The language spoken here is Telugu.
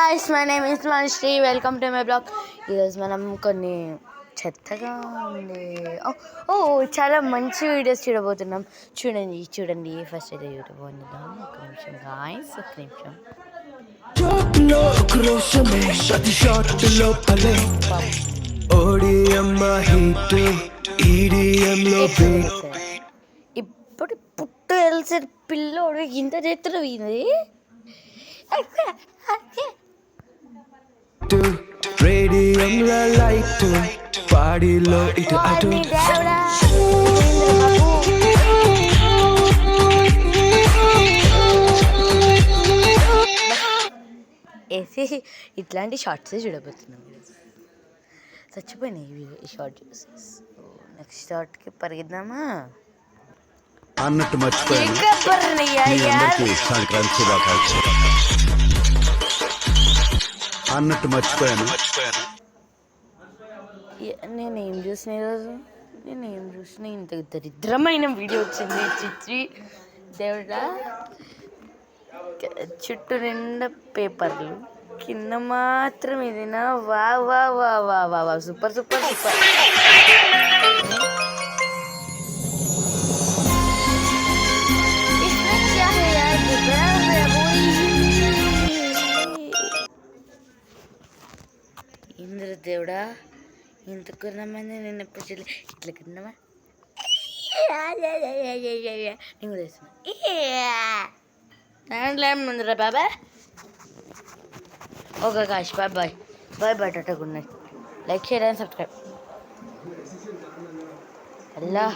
guys, my name is Manshri. Welcome to my blog. ఈరోజు మనం కొన్ని చెత్తగా ఉండే చాలా మంచి వీడియోస్ చూడబోతున్నాం. చూడండి ఫస్ట్ అయితే యూట్యూబ్ వండుదాం. ఒక నిమిషం గాయస్, ఒక నిమిషం. ఇప్పుడు పుట్టు తెలిసిన పిల్లోడు ఇంత చేతులు ఇది రేడియంలో లైట్ పాడిలో ఇటు అటు వేసి ఇట్లాంటి షార్ట్స్ చూడబోతున్నాం. చచ్చిపోయినాయి ఈ షార్ట్ చూసి. నెక్స్ట్ షార్ట్కి పరిగెద్దామా అన్నట్టు మర్చిపోయాను. సంక్రాంతి శుభాకాంక్షలు. అన్నట్టు మర్చిపోయాను. నేనేం చూసిన ఈరోజు ఇంత దరిద్రమైన వీడియో వచ్చింది. చిచ్చి దేవుడా, చుట్టూ నిండా పేపర్లు, కింద మాత్రం ఇదినా. వా వా వా వా వా వా సూపర్ సూపర్ సూపర్. ఇంద్ర దేవుడా, ఇంత కున్నమంది నేను ఎప్పుడు చూడలే. ఇట్లా కిందమా నేను కూడా వేస్తున్నా. దాంట్లో ముందురా బాబా. ఓకే కాష్, బాయ్ బాయ్ బాయ్ బాయ్, టాటా, good night. Like, share and subscribe. Allah